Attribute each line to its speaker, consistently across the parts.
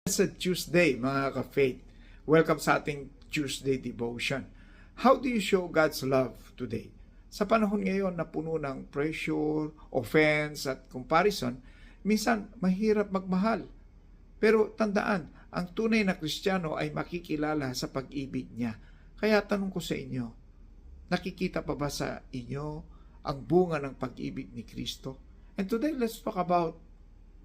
Speaker 1: Blessed Tuesday mga ka-faith. Welcome sa ating Tuesday devotion. How do you show God's love today? Sa panahon ngayon na puno ng pressure, offense at comparison, minsan mahirap magmahal. Pero tandaan, ang tunay na Kristiyano ay makikilala sa pag-ibig niya. Kaya tanong ko sa inyo, nakikita pa ba sa inyo ang bunga ng pag-ibig ni Kristo? And today, let's talk about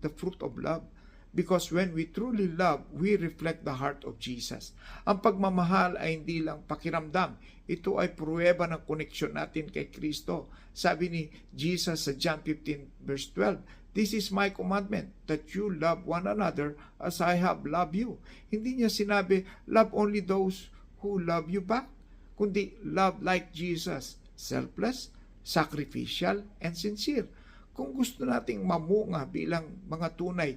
Speaker 1: the fruit of love. Because when we truly love, we reflect the heart of Jesus. Ang pagmamahal ay hindi lang pakiramdam. Ito ay pruweba ng koneksyon natin kay Kristo. Sabi ni Jesus sa John 15 verse 12, "This is my commandment, that you love one another as I have loved you." Hindi niya sinabi, love only those who love you back. Kundi love like Jesus, selfless, sacrificial, and sincere. Kung gusto nating mamunga bilang mga tunay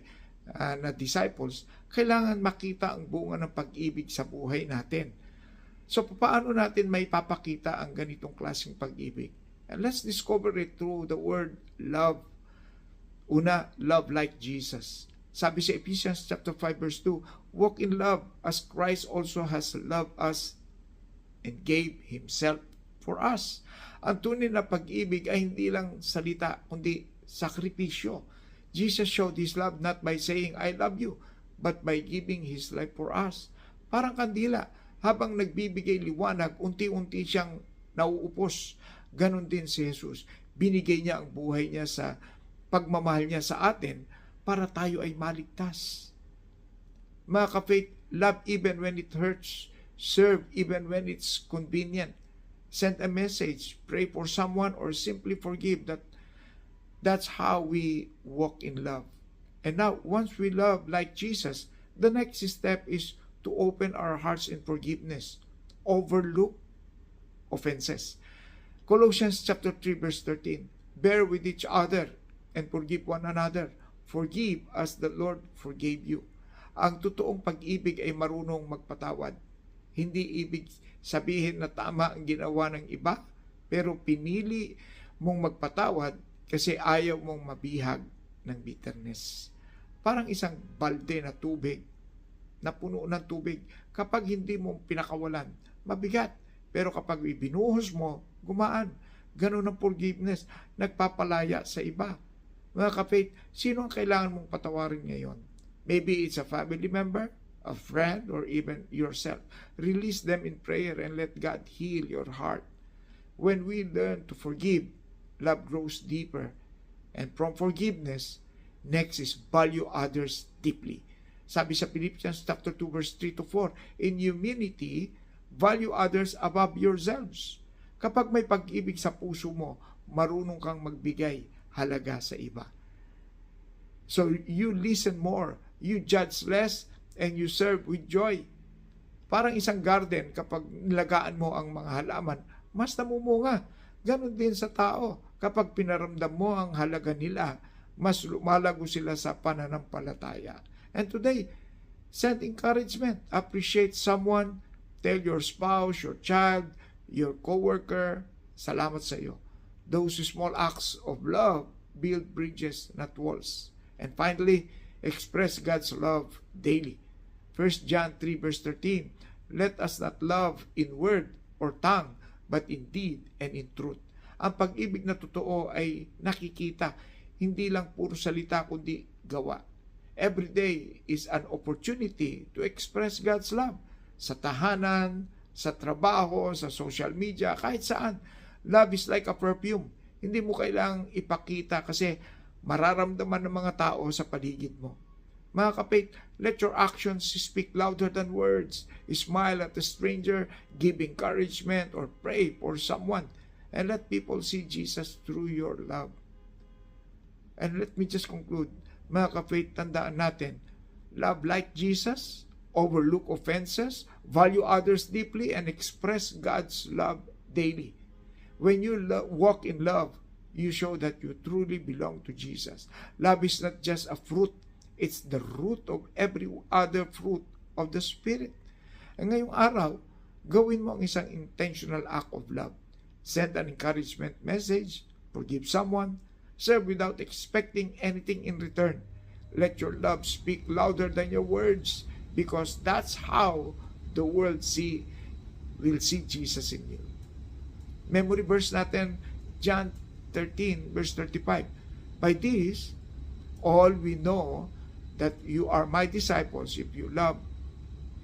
Speaker 1: na disciples, kailangan makita ang bunga ng pag-ibig sa buhay natin. So, paano natin may papakita ang ganitong klaseng pag-ibig? And let's discover it through the word love. Una, love like Jesus. Sabi sa Ephesians chapter 5 verse 2, "Walk in love as Christ also has loved us and gave Himself for us." Ang tunay na pag-ibig ay hindi lang salita, kundi sakripisyo. Jesus showed His love not by saying, "I love you," but by giving His life for us. Parang kandila, habang nagbibigay liwanag, unti-unti siyang nauupos. Ganon din si Jesus. Binigay niya ang buhay niya sa pagmamahal niya sa atin para tayo ay maligtas. Mga ka-faith, love even when it hurts. Serve even when it's convenient. Send a message, pray for someone, or simply forgive. That's how we walk in love. And now, once we love like Jesus, the next step is to open our hearts in forgiveness. Overlook offenses. Colossians chapter 3 verse 13, "Bear with each other and forgive one another. Forgive as the Lord forgave you." Ang totoong pag-ibig ay marunong magpatawad. Hindi ibig sabihin na tama ang ginawa ng iba, pero pinili mong magpatawad kasi ayaw mong mabihag ng bitterness. Parang isang balde na tubig, na puno ng tubig. Kapag hindi mo pinakawalan, mabigat. Pero kapag ibinuhos mo, gumaan. Ganun ang forgiveness, nagpapalaya sa iba. Mga ka-faith, sino ang kailangan mong patawarin ngayon? Maybe it's a family member, a friend, or even yourself. Release them in prayer and let God heal your heart. When we learn to forgive, love grows deeper. And from forgiveness, next is value others deeply. Sabi sa Philippians chapter 2 verse 3 to 4, "In humility, value others above yourselves." Kapag may pag-ibig sa puso mo, marunong kang magbigay halaga sa iba. So you listen more, you judge less, and you serve with joy. Parang isang garden, kapag nilagaan mo ang mga halaman, mas namumunga. Ganon din sa tao. Kapag pinaramdam mo ang halaga nila, mas lumalago sila sa pananampalataya. And today, send encouragement. Appreciate someone. Tell your spouse, your child, your coworker, salamat sa iyo. Those small acts of love build bridges, not walls. And finally, express God's love daily. 1 John 3 verse 13, "Let us not love in word or tongue, but in deed and in truth." Ang pag-ibig na totoo ay nakikita, hindi lang puro salita kundi gawa. Every day is an opportunity to express God's love. Sa tahanan, sa trabaho, sa social media, kahit saan. Love is like a perfume. Hindi mo kailangang ipakita kasi mararamdaman ng mga tao sa paligid mo. Mga kapit, let your actions speak louder than words. Smile at a stranger, give encouragement, or pray for someone. And let people see Jesus through your love. And let me just conclude. Mga ka-faith, tandaan natin, love like Jesus, overlook offenses, value others deeply, and express God's love daily. When you walk in love, you show that you truly belong to Jesus. Love is not just a fruit, it's the root of every other fruit of the Spirit. And ngayong araw, gawin mo ang isang intentional act of love. Send an encouragement message, forgive someone, serve without expecting anything in return. Let your love speak louder than your words, because that's how the world will see Jesus in you. Memory verse natin, John 13, verse 35. By this, all we know that you are my disciples if you love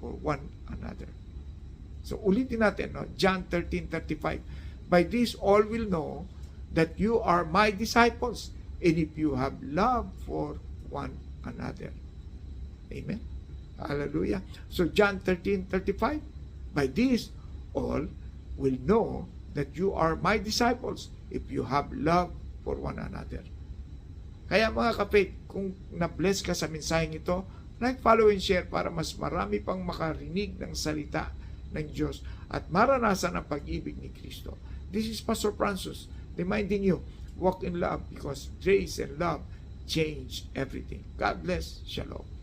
Speaker 1: for one another. So ulitin natin, no? John 13:35. By this all will know that you are my disciples, and if you have love for one another. Amen. Hallelujah. So John 13:35. By this all will know that you are my disciples if you have love for one another. Kaya mga kapit, kung na-bless ka sa mensaheng ito, like, follow, and share para mas marami pang makarinig ng salita ng Diyos at maranasan ang pag-ibig ni Kristo. This is Pastor Francis reminding you, walk in love because grace and love change everything. God bless. Shalom.